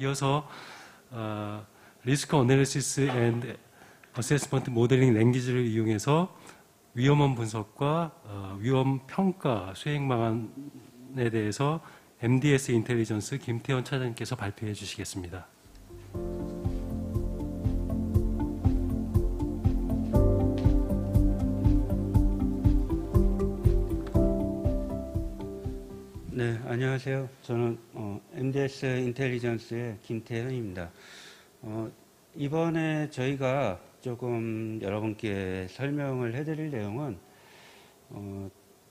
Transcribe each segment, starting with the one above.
이어서 리스크 어널리시스 앤 어세스먼트 모델링 랭귀지를 이용해서 위험원 분석과 위험 평가 수행 방안에 대해서 MDS 인텔리전스 김태원 차장님께서 발표해 주시겠습니다. 네, 안녕하세요. 저는 MDS 인텔리전스의 김태현입니다. 이번에 저희가 조금 여러분께 설명을 해드릴 내용은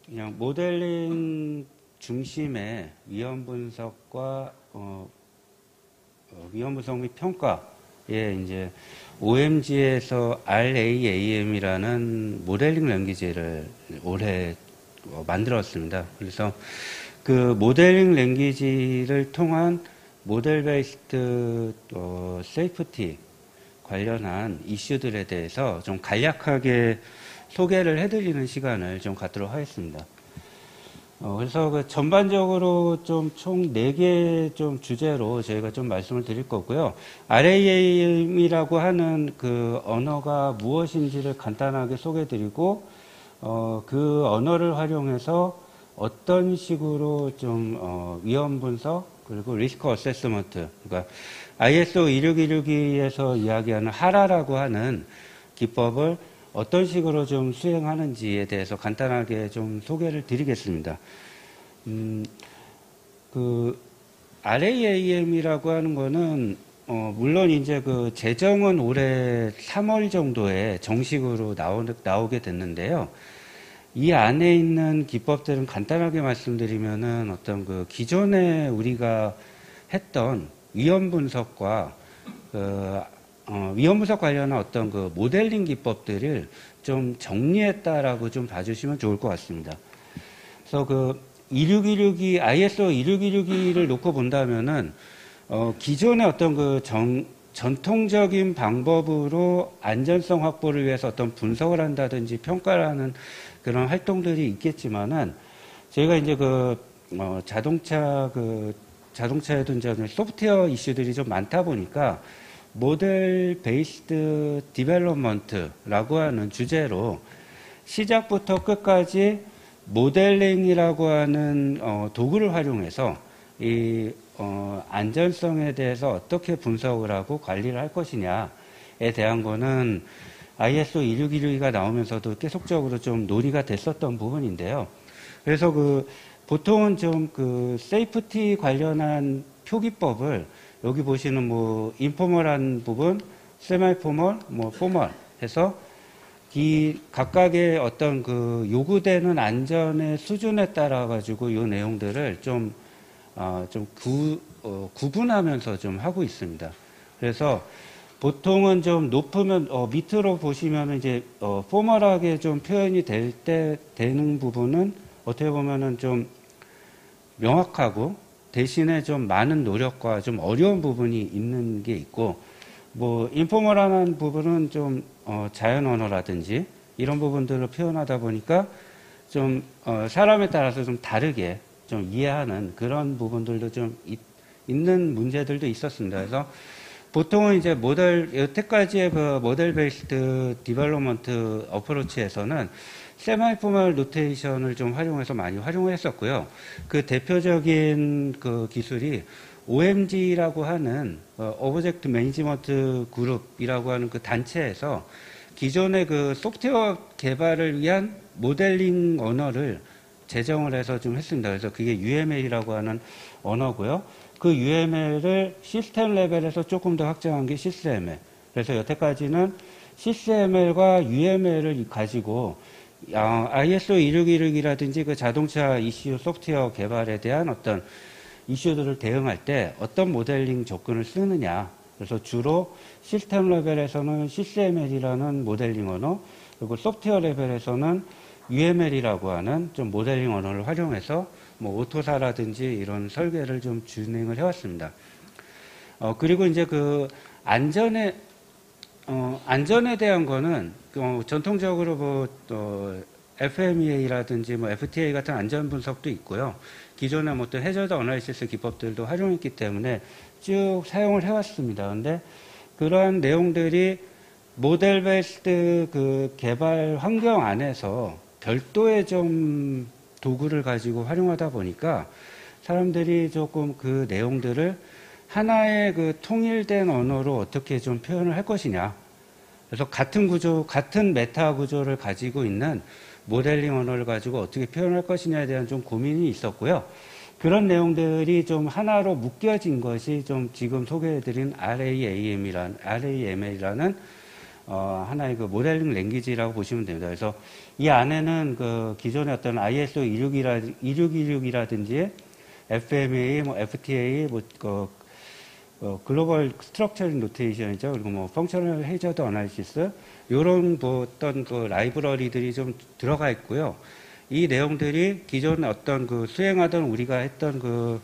그냥 모델링 중심의 위험 분석과 위험 분석 및 평가에 이제 OMG에서 RAAM이라는 모델링 랭귀지를 올해 만들었습니다. 그래서 그 모델링 랭귀지를 통한 모델 베이스드 세이프티 관련한 이슈들에 대해서 좀 간략하게 소개를 해드리는 시간을 좀 갖도록 하겠습니다. 그래서 그 전반적으로 좀 총 4개 좀 주제로 저희가 좀 말씀을 드릴 거고요. RAAM이라고 하는 그 언어가 무엇인지를 간단하게 소개해드리고, 그 언어를 활용해서 어떤 식으로 좀 위험 분석 그리고 리스크 어세스먼트, 그러니까 ISO 26162에서 이야기하는 하라라고 하는 기법을 어떤 식으로 좀 수행하는지에 대해서 간단하게 좀 소개를 드리겠습니다. 그 RAAM이라고 하는 거는 물론 이제 그 제정은 올해 3월 정도에 정식으로 나오게 됐는데요. 이 안에 있는 기법들은 간단하게 말씀드리면은 어떤 그 기존에 우리가 했던 위험 분석과 위험 분석 관련한 어떤 그 모델링 기법들을 좀 정리했다라고 좀 봐주시면 좋을 것 같습니다. 그래서 그 26162 ISO 26162를 놓고 본다면은 기존의 어떤 그 전통적인 방법으로 안전성 확보를 위해서 어떤 분석을 한다든지 평가를 하는 그런 활동들이 있겠지만은 저희가 이제 자동차에도 이제 소프트웨어 이슈들이 좀 많다 보니까 모델 베이스드 디벨롭먼트라고 하는 주제로 시작부터 끝까지 모델링이라고 하는 도구를 활용해서 이 안전성에 대해서 어떻게 분석을 하고 관리를 할 것이냐에 대한 거는 ISO 26162가 나오면서도 계속적으로 좀 논의가 됐었던 부분인데요. 그래서 보통은 좀 세이프티 관련한 표기법을 여기 보시는 뭐 인포멀한 부분, 세마이포멀, 뭐 포멀 해서 이 각각의 어떤 요구되는 안전의 수준에 따라 가지고 이 내용들을 구분하면서 좀 하고 있습니다. 그래서 보통은 좀 높으면 밑으로 보시면 이제 포멀하게 좀 표현이 되는 부분은 어떻게 보면은 좀 명확하고 대신에 좀 많은 노력과 좀 어려운 부분이 있는 게 있고, 뭐 인포멀한 부분은 좀 자연 언어라든지 이런 부분들을 표현하다 보니까 좀 사람에 따라서 좀 다르게 좀 이해하는 그런 부분들도 좀 있는 문제들도 있었습니다. 그래서 보통은 이제 여태까지의 모델 베이스드 디벨롭먼트 어프로치에서는 세마이포멀 노테이션을 좀 활용해서 많이 활용을 했었고요. 그 대표적인 기술이 OMG라고 하는 오브젝트 매니지먼트 그룹이라고 하는 그 단체에서 기존의 소프트웨어 개발을 위한 모델링 언어를 제정을 해서 좀 했습니다. 그래서 그게 UML이라고 하는 언어고요. 그 UML을 시스템 레벨에서 조금 더 확장한 게 시스ML. 그래서 여태까지는 시스ML과 UML을 가지고 ISO 26162라든지 그 자동차 이슈 소프트웨어 개발에 대한 어떤 이슈들을 대응할 때 어떤 모델링 접근을 쓰느냐. 그래서 주로 시스템 레벨에서는 시스ML이라는 모델링 언어, 그리고 소프트웨어 레벨에서는 UML이라고 하는 좀 모델링 언어를 활용해서 뭐 오토사라든지 이런 설계를 좀 진행을 해왔습니다. 그리고 이제 안전에 대한 거는 전통적으로 FMEA라든지 뭐 FTA 같은 안전 분석도 있고요. 기존의 뭐 어떤 해저드 어나리시스 기법들도 활용했기 때문에 쭉 사용을 해왔습니다. 근데 그러한 내용들이 모델 베이스드 그 개발 환경 안에서 별도의 좀 도구를 가지고 활용하다 보니까 사람들이 조금 그 내용들을 하나의 그 통일된 언어로 어떻게 좀 표현을 할 것이냐. 그래서 같은 구조, 같은 메타 구조를 가지고 있는 모델링 언어를 가지고 어떻게 표현할 것이냐에 대한 좀 고민이 있었고요. 그런 내용들이 좀 하나로 묶여진 것이 좀 지금 소개해드린 RAML이라는 하나의 그 모델링 랭귀지라고 보시면 됩니다. 그래서 이 안에는 그 기존의 어떤 ISO 26226이라든지 FMEA, 뭐 FTA, 글로벌 스트럭처링 노테이션이죠. 그리고 뭐 펑셔널 해저드 어나리시스 이런 뭐 어떤 그 라이브러리들이 좀 들어가 있고요. 이 내용들이 기존 어떤 그 수행하던 우리가 했던 그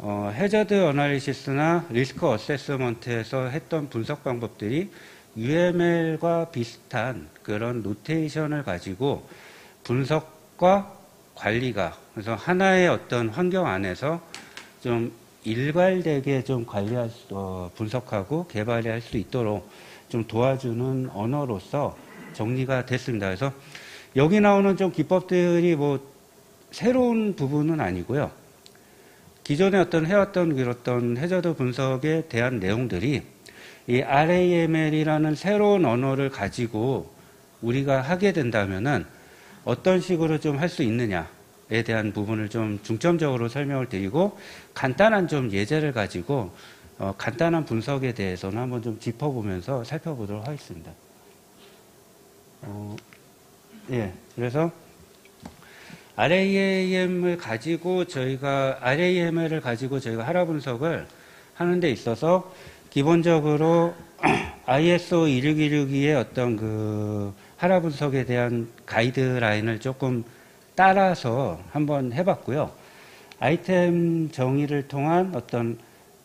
해저드 어나리시스나 리스크 어세스먼트에서 했던 분석 방법들이 UML과 비슷한 그런 노테이션을 가지고 분석과 관리가 그래서 하나의 어떤 환경 안에서 좀 일괄되게 좀 분석하고 개발을 할 수 있도록 좀 도와주는 언어로서 정리가 됐습니다. 그래서 여기 나오는 좀 기법들이 뭐 새로운 부분은 아니고요. 기존에 해왔던 그런 해저드 분석에 대한 내용들이 이 RAML이라는 새로운 언어를 가지고 우리가 하게 된다면은 어떤 식으로 좀 할 수 있느냐에 대한 부분을 좀 중점적으로 설명을 드리고 간단한 좀 예제를 가지고 간단한 분석에 대해서는 한번 좀 짚어보면서 살펴보도록 하겠습니다. 예, 그래서 RAML을 가지고 저희가 하라 분석을 하는 데 있어서 기본적으로 ISO 26262의 어떤 그 하라 분석에 대한 가이드라인을 조금 따라서 한번 해봤고요. 아이템 정의를 통한 어떤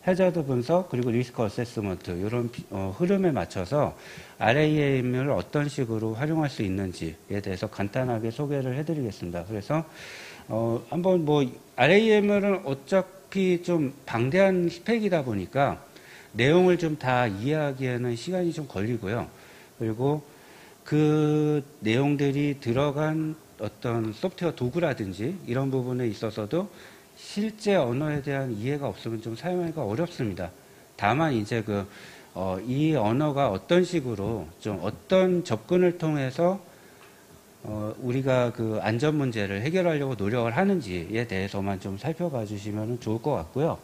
해저드 분석 그리고 리스크 어세스먼트 이런 흐름에 맞춰서 RAM을 어떤 식으로 활용할 수 있는지에 대해서 간단하게 소개를 해드리겠습니다. 그래서 한번 뭐 RAM은 어차피 좀 방대한 스펙이다 보니까 내용을 좀 다 이해하기에는 시간이 좀 걸리고요. 그리고 그 내용들이 들어간 어떤 소프트웨어 도구라든지 이런 부분에 있어서도 실제 언어에 대한 이해가 없으면 좀 사용하기가 어렵습니다. 다만 이제 이 언어가 어떤 식으로 좀 어떤 접근을 통해서 우리가 그 안전 문제를 해결하려고 노력을 하는지에 대해서만 좀 살펴봐 주시면 좋을 것 같고요.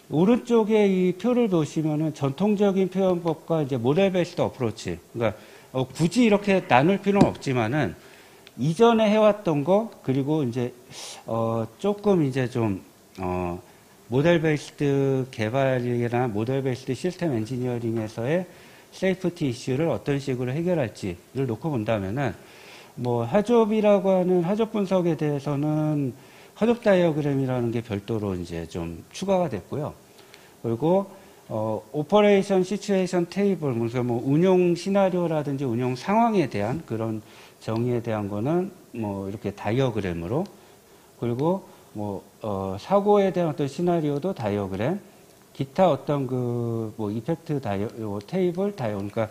오른쪽에 이 표를 보시면은 전통적인 표현법과 이제 모델 베이스드 어프로치. 그러니까 굳이 이렇게 나눌 필요는 없지만은 이전에 해왔던 거 그리고 이제 조금 이제 좀 모델 베이스드 개발이나 모델 베이스드 시스템 엔지니어링에서의 세이프티 이슈를 어떤 식으로 해결할지를 놓고 본다면은 뭐 하좁이라고 하는 하좁 분석에 대해서는 하좁 다이어그램이라는 게 별도로 이제 좀 추가가 됐고요. 그리고 오퍼레이션 시츄에이션 테이블, 무슨 뭐 운용 시나리오라든지 운용 상황에 대한 그런 정의에 대한 거는 뭐 이렇게 다이어그램으로, 그리고 뭐 사고에 대한 어떤 시나리오도 다이어그램, 기타 어떤 뭐 이펙트 테이블 그러니까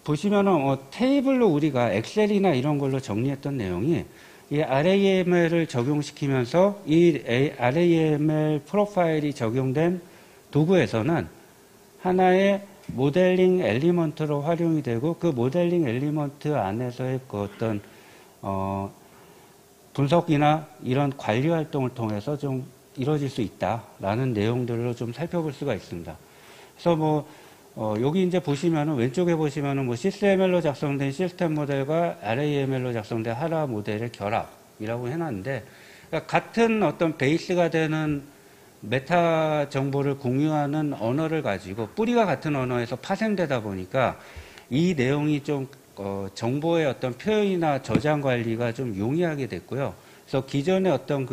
보시면은 테이블로 우리가 엑셀이나 이런 걸로 정리했던 내용이 이 RAML을 적용시키면서 이 RAML 프로파일이 적용된 도구에서는 하나의 모델링 엘리먼트로 활용이 되고 그 모델링 엘리먼트 안에서의 그 어떤 분석이나 이런 관리 활동을 통해서 좀 이루어질 수 있다라는 내용들로 좀 살펴볼 수가 있습니다. 그래서 뭐 여기 이제 보시면은 왼쪽에 보시면은 뭐 CSML로 작성된 시스템 모델과 RAML로 작성된 하라 모델의 결합이라고 해놨는데, 그러니까 같은 어떤 베이스가 되는 메타 정보를 공유하는 언어를 가지고 뿌리가 같은 언어에서 파생되다 보니까 이 내용이 좀 정보의 어떤 표현이나 저장 관리가 좀 용이하게 됐고요. 그래서 기존의 어떤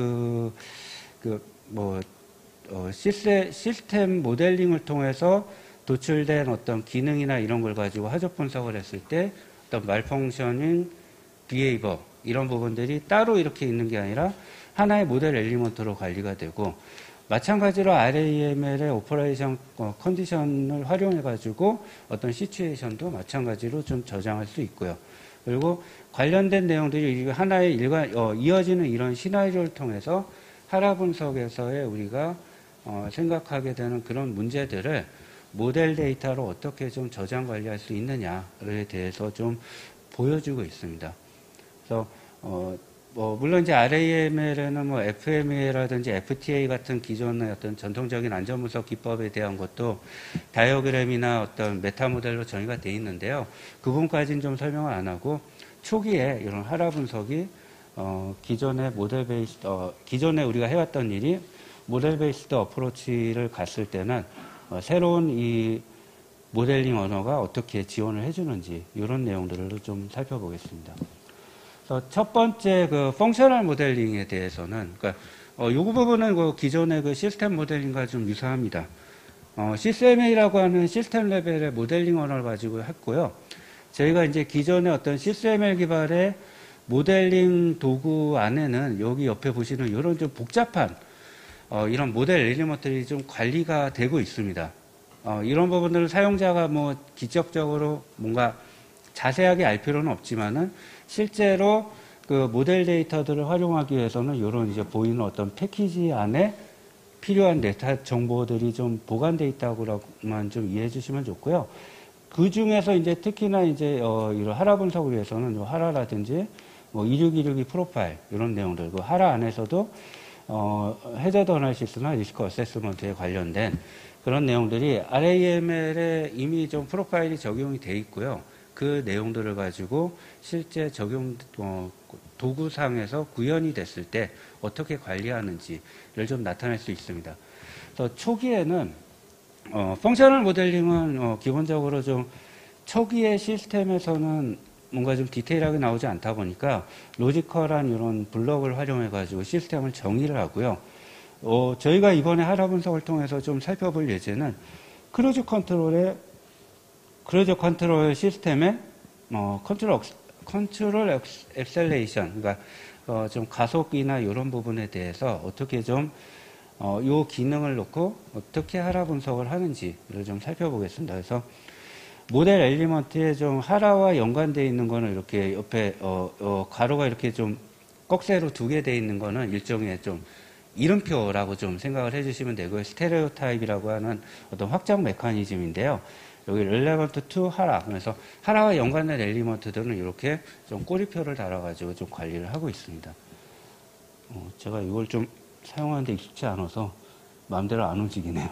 시스템 모델링을 통해서 도출된 어떤 기능이나 이런 걸 가지고 하적 분석을 했을 때 어떤 말펑셔닝 비헤이버 이런 부분들이 따로 이렇게 있는 게 아니라 하나의 모델 엘리먼트로 관리가 되고, 마찬가지로 RAML의 오퍼레이션 컨디션을 활용해 가지고 어떤 시츄에이션도 마찬가지로 좀 저장할 수 있고요. 그리고 관련된 내용들이 하나의 이어지는 이런 시나리오를 통해서 하라 분석에서의 우리가 생각하게 되는 그런 문제들을 모델 데이터로 어떻게 좀 저장 관리할 수 있느냐에 대해서 좀 보여주고 있습니다. 그래서 물론 이제 RAML에는 뭐 FMEA라든지 FTA 같은 기존의 어떤 전통적인 안전분석 기법에 대한 것도 다이어그램이나 어떤 메타 모델로 정의가 되어 있는데요. 그 부분까지는 좀 설명을 안 하고, 초기에 이런 하라 분석이 기존의 모델 베이스 기존에 우리가 해왔던 일이 모델 베이스드 어프로치를 갔을 때는 새로운 이 모델링 언어가 어떻게 지원을 해주는지 이런 내용들을 좀 살펴보겠습니다. 그래서 첫 번째 그 펑셔널 모델링에 대해서는, 그러니까 이 부분은 그 기존의 그 시스템 모델링과 좀 유사합니다. CCMA라고 하는 시스템 레벨의 모델링 언어를 가지고 했고요. 저희가 이제 기존의 어떤 CCML 기반의 모델링 도구 안에는 여기 옆에 보시는 이런 좀 복잡한 이런 모델 엘리먼트들이 좀 관리가 되고 있습니다. 이런 부분들을 사용자가 뭐 기적적으로 뭔가 자세하게 알 필요는 없지만은 실제로 그 모델 데이터들을 활용하기 위해서는 이런 이제 보이는 어떤 패키지 안에 필요한 데이터 정보들이 좀 보관되어 있다고만 좀 이해해 주시면 좋고요. 그 중에서 이제 특히나 이제 이런 하라 분석을 위해서는 하라라든지 뭐 2626이 프로파일 이런 내용들, 그 하라 안에서도 해저드 어널리시스나 리스크 어세스먼트에 관련된 그런 내용들이 RAML에 이미 좀 프로파일이 적용이 돼 있고요. 그 내용들을 가지고 실제 적용 도구상에서 구현이 됐을 때 어떻게 관리하는지를 좀 나타낼 수 있습니다. 그래서 초기에는 펑셔널 모델링은 기본적으로 좀 초기의 시스템에서는 뭔가 좀 디테일하게 나오지 않다 보니까 로지컬한 이런 블럭을 활용해 가지고 시스템을 정의를 하고요. 저희가 이번에 하라 분석을 통해서 좀 살펴볼 예제는 크루즈 컨트롤 시스템의 컨트롤 엑셀레이션, 그러니까 좀 가속이나 이런 부분에 대해서 어떻게 좀 요 기능을 놓고 어떻게 하라 분석을 하는지를 좀 살펴보겠습니다. 그래서 모델 엘리먼트에 좀 하라와 연관되어 있는 거는 이렇게 옆에 가로가 이렇게 좀 꺽쇠로 두 개 되어 있는 거는 일종의 좀 이름표라고 좀 생각을 해주시면 되고요. 스테레오 타입이라고 하는 어떤 확장 메커니즘인데요. 여기 relevant to 하라. 그래서 하라와 연관된 엘리먼트들은 이렇게 좀 꼬리표를 달아가지고 좀 관리를 하고 있습니다. 제가 이걸 좀 사용하는데 익숙치 않아서 마음대로 안 움직이네요.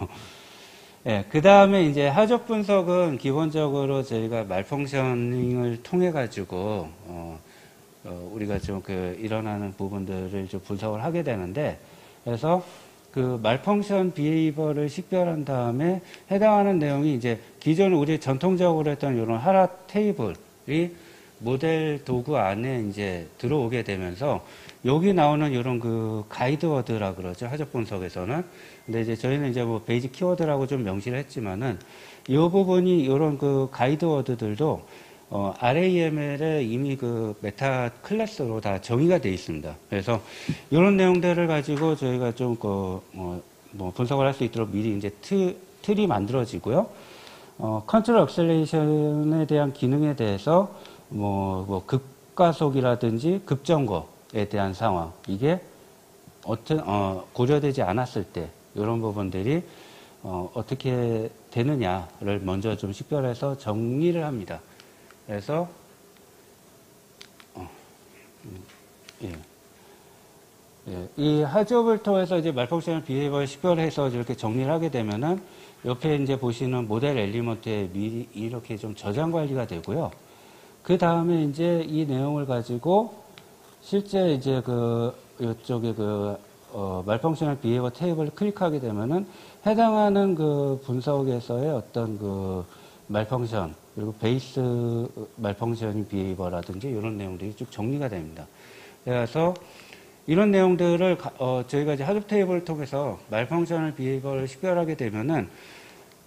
예, 그 다음에 이제 하적 분석은 기본적으로 저희가 말펑셔닝을 통해 가지고 우리가 좀 일어나는 부분들을 좀 분석을 하게 되는데, 그래서 그 말펑션 비헤이버를 식별한 다음에 해당하는 내용이 이제 기존 우리 전통적으로 했던 이런 하라 테이블이 모델 도구 안에 이제 들어오게 되면서 여기 나오는 이런 그 가이드워드라 그러죠. 하적 분석에서는. 근데 이제 저희는 이제 뭐 베이직 키워드라고 좀 명시를 했지만은 이 부분이 이런 그 가이드워드들도 RAML에 이미 그 메타 클래스로 다 정의가 되어 있습니다. 그래서 이런 내용들을 가지고 저희가 좀 뭐 분석을 할 수 있도록 미리 이제 틀이 만들어지고요. 컨트롤 액셀레이션에 대한 기능에 대해서 뭐 급가속이라든지 급정거에 대한 상황, 이게 고려되지 않았을 때 이런 부분들이 어떻게 되느냐를 먼저 좀 식별해서 정리를 합니다. 그래서 이 하접을 통해서 이제 말펑션을 비헤이버를 식별해서 이렇게 정리를 하게 되면은 옆에 이제 보시는 모델 엘리먼트에 미리 이렇게 좀 저장 관리가 되고요. 그 다음에 이제 이 내용을 가지고 실제 이제 이쪽에 말펑셔널 비헤이버 테이블을 클릭하게 되면은 해당하는 그 분석에서의 어떤 그 말펑션, 그리고 베이스 말펑션 비헤이버라든지 이런 내용들이 쭉 정리가 됩니다. 그래서 이런 내용들을 저희가 이제 하접 테이블을 통해서 말펑셔널 비헤이버를 식별하게 되면은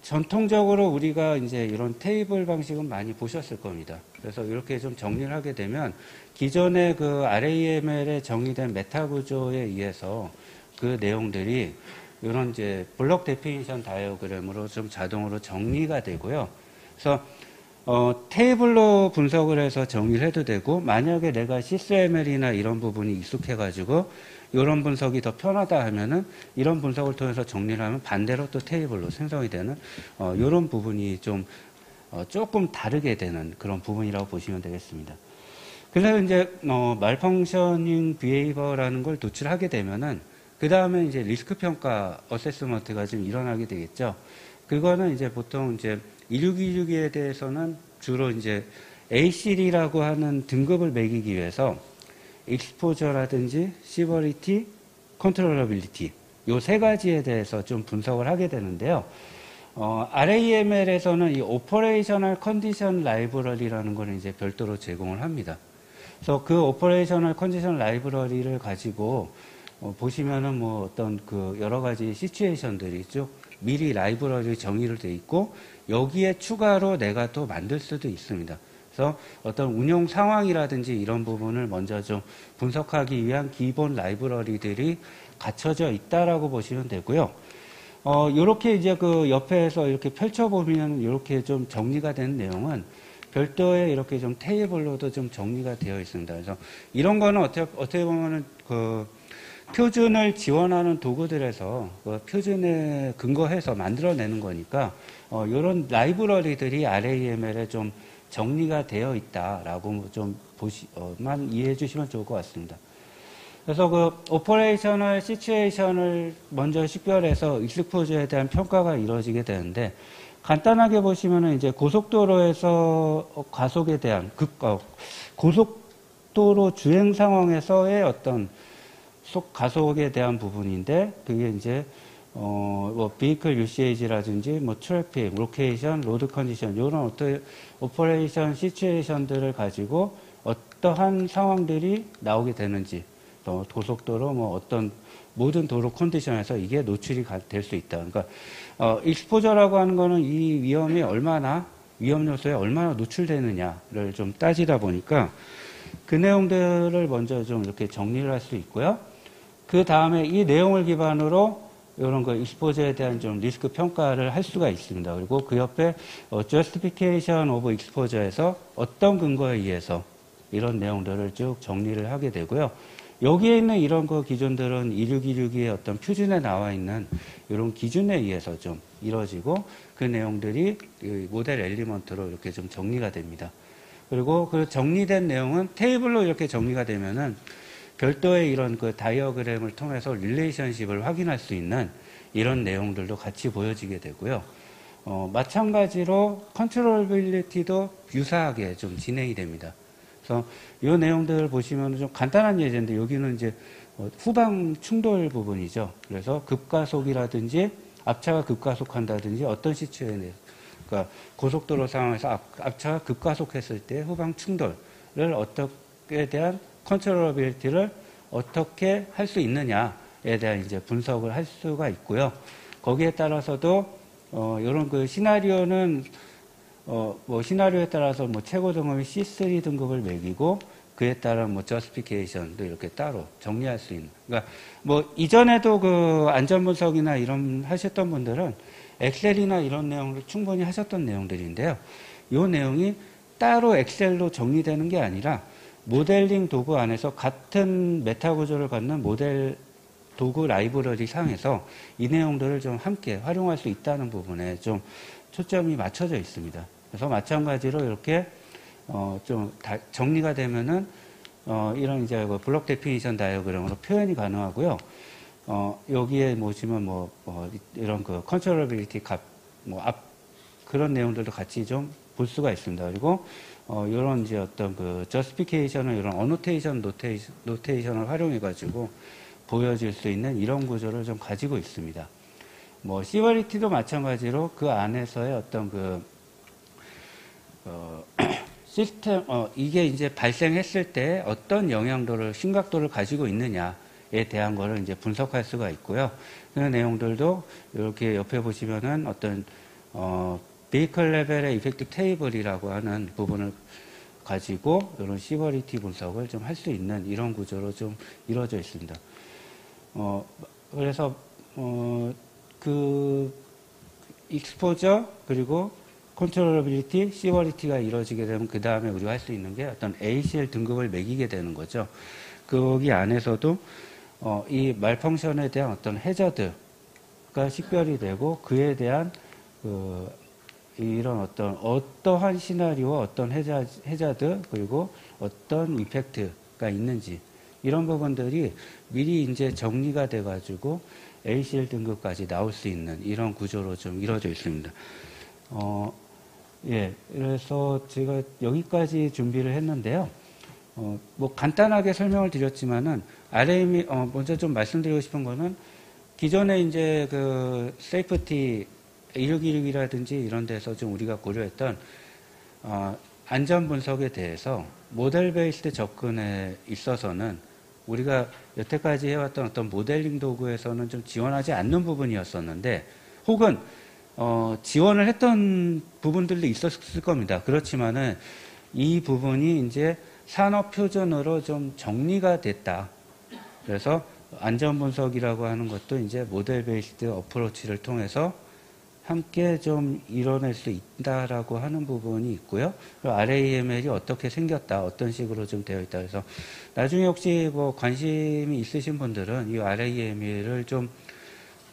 전통적으로 우리가 이제 이런 테이블 방식은 많이 보셨을 겁니다. 그래서 이렇게 좀 정리를 하게 되면 기존의 그 RAML에 정의된 메타 구조에 의해서 그 내용들이 이런 이제 블록 데피니션 다이어그램으로 좀 자동으로 정리가 되고요. 그래서 테이블로 분석을 해서 정리를 해도 되고, 만약에 내가 시스ML이나 이런 부분이 익숙해가지고 이런 분석이 더 편하다 하면은 이런 분석을 통해서 정리를 하면 반대로 또 테이블로 생성이 되는 이런 부분이 좀 조금 다르게 되는 그런 부분이라고 보시면 되겠습니다. 그래서 이제 말펑셔닝 비헤이버라는 걸 도출하게 되면은 그 다음에 이제 리스크 평가 어세스먼트가 좀 일어나게 되겠죠. 그거는 이제 보통 이제 1626에 대해서는 주로 이제 ACD라고 하는 등급을 매기기 위해서 익스포저라든지 시버리티, 컨트롤러빌리티 요 세 가지에 대해서 좀 분석을 하게 되는데요. RAML에서는 이 오퍼레이셔널 컨디션 라이브러리라는 걸 이제 별도로 제공을 합니다. 그래서 그 오퍼레이셔널 컨디션 라이브러리를 가지고 보시면은 뭐 어떤 그 여러 가지 시츄에이션들이 있죠. 미리 라이브러리 정의를 돼 있고 여기에 추가로 내가 또 만들 수도 있습니다. 그래서 어떤 운용 상황이라든지 이런 부분을 먼저 좀 분석하기 위한 기본 라이브러리들이 갖춰져 있다라고 보시면 되고요. 요렇게 이제 그 옆에서 이렇게 펼쳐보면 이렇게 좀 정리가 된 내용은 별도의 이렇게 좀 테이블로도 좀 정리가 되어 있습니다. 그래서 이런 거는 어떻게 보면은 그 표준을 지원하는 도구들에서 그 표준에 근거해서 만들어내는 거니까 이런 라이브러리들이 RAML에 좀 정리가 되어 있다라고 좀 만 이해해 주시면 좋을 것 같습니다. 그래서 그 오퍼레이셔널 시츄에이션을 먼저 식별해서 익스포저에 대한 평가가 이루어지게 되는데 간단하게 보시면은 이제 고속도로에서 가속에 대한 고속도로 주행 상황에서의 어떤 가속에 대한 부분인데 그게 이제 뭐 vehicle usage라든지 뭐 트래픽, 로케이션, 로드 컨디션 이런 어떤 오퍼레이션 시츄에이션들을 가지고 어떠한 상황들이 나오게 되는지 또 고속도로 뭐 어떤 모든 도로 컨디션에서 이게 노출이 될 수 있다. 그러니까 익스포저라고 하는 거는 이 위험 요소에 얼마나 노출되느냐를 좀 따지다 보니까 그 내용들을 먼저 좀 이렇게 정리를 할 수 있고요. 그 다음에 이 내용을 기반으로 이런 거 익스포저에 대한 좀 리스크 평가를 할 수가 있습니다. 그리고 그 옆에 justification of exposure에서 어떤 근거에 의해서 이런 내용들을 쭉 정리를 하게 되고요. 여기에 있는 이런 그 기준들은 2626의 어떤 표준에 나와 있는 이런 기준에 의해서 좀 이루어지고 그 내용들이 모델 엘리먼트로 이렇게 좀 정리가 됩니다. 그리고 그 정리된 내용은 테이블로 이렇게 정리가 되면은 별도의 이런 그 다이어그램을 통해서 릴레이션십을 확인할 수 있는 이런 내용들도 같이 보여지게 되고요. 마찬가지로 컨트롤빌리티도 유사하게 좀 진행이 됩니다. 그래서 이 내용들을 보시면 좀 간단한 예제인데 여기는 이제 후방 충돌 부분이죠. 그래서 급가속이라든지 앞차가 급가속한다든지 어떤 시츄에이션에 그러니까 고속도로 상황에서 앞차가 급가속했을 때 후방 충돌을 어떻게 대한 컨트롤러빌리티를 어떻게 할 수 있느냐에 대한 이제 분석을 할 수가 있고요. 거기에 따라서도 이런 그 시나리오는 뭐 시나리오에 따라서 뭐 최고 등급이 C3 등급을 매기고 그에 따른 뭐 저스피케이션도 이렇게 따로 정리할 수 있는. 그러니까 뭐 이전에도 그 안전 분석이나 이런 하셨던 분들은 엑셀이나 이런 내용을 충분히 하셨던 내용들인데요. 이 내용이 따로 엑셀로 정리되는 게 아니라 모델링 도구 안에서 같은 메타 구조를 갖는 모델 도구 라이브러리 상에서 이 내용들을 좀 함께 활용할 수 있다는 부분에 좀 초점이 맞춰져 있습니다. 그래서 마찬가지로 이렇게 좀 정리가 되면은 이런 이제 블록 데피니션 다이어그램으로 표현이 가능하고요. 여기에 보시면 이런 그 컨트롤러빌리티 값, 그런 내용들도 같이 좀 볼 수가 있습니다. 그리고 이런 이제 어떤 그 저스피케이션을 이런 어노테이션 노테이션을 활용해 가지고 보여질 수 있는 이런 구조를 좀 가지고 있습니다. 뭐 시버리티도 마찬가지로 그 안에서의 어떤 그 시스템 이게 이제 발생했을 때 어떤 영향도를 심각도를 가지고 있느냐에 대한 거를 이제 분석할 수가 있고요. 그 내용들도 이렇게 옆에 보시면은 어떤 베이클 레벨의 이펙트 테이블이라고 하는 부분을 가지고 이런 시버리티 분석을 좀 할 수 있는 이런 구조로 좀 이루어져 있습니다. 그래서 그 익스포저 그리고 컨트롤러빌리티, 시버리티가 이루어지게 되면 그 다음에 우리가 할 수 있는 게 어떤 ACL 등급을 매기게 되는 거죠. 거기 안에서도 이 말펑션에 대한 어떤 해저드가 식별이 되고 그에 대한 이런 어떠한 시나리오와 어떤 해저드 그리고 어떤 이펙트가 있는지 이런 부분들이 미리 이제 정리가 돼 가지고 ACL 등급까지 나올 수 있는 이런 구조로 좀 이루어져 있습니다. 그래서 제가 여기까지 준비를 했는데요. 뭐 간단하게 설명을 드렸지만은 RM이 먼저 좀 말씀드리고 싶은 거는 기존에 이제 그 세이프티 1616이라든지 이런 데서 좀 우리가 고려했던 안전 분석에 대해서 모델 베이스드 접근에 있어서는 우리가 여태까지 해왔던 어떤 모델링 도구에서는 좀 지원하지 않는 부분이었었는데 혹은 지원을 했던 부분들도 있었을 겁니다. 그렇지만은 이 부분이 이제 산업 표준으로 좀 정리가 됐다. 그래서 안전 분석이라고 하는 것도 이제 모델 베이스드 어프로치를 통해서 함께 좀 이뤄낼 수 있다라고 하는 부분이 있고요. 그리고 RAML이 어떻게 생겼다, 어떤 식으로 좀 되어 있다. 그래서 나중에 혹시 뭐 관심이 있으신 분들은 이 RAML을 좀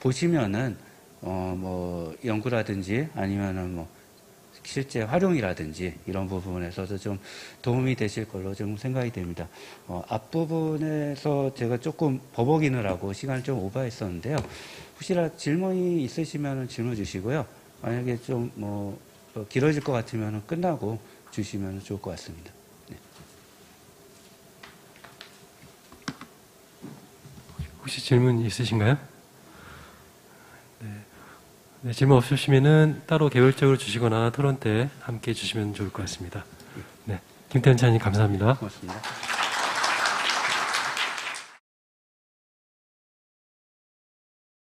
보시면은 뭐 연구라든지 아니면은 뭐 실제 활용이라든지 이런 부분에서도 좀 도움이 되실 걸로 좀 생각이 됩니다. 앞부분에서 제가 조금 버벅이느라고 시간을 좀 오버했었는데요. 혹시나 질문이 있으시면 질문 주시고요. 만약에 좀 뭐 길어질 것 같으면 끝나고 주시면 좋을 것 같습니다. 네. 혹시 질문 있으신가요? 네, 질문 없으시면은 따로 개별적으로 주시거나 토론 때 함께 해주시면 좋을 것 같습니다. 네, 김태현 차장님 감사합니다. 고맙습니다.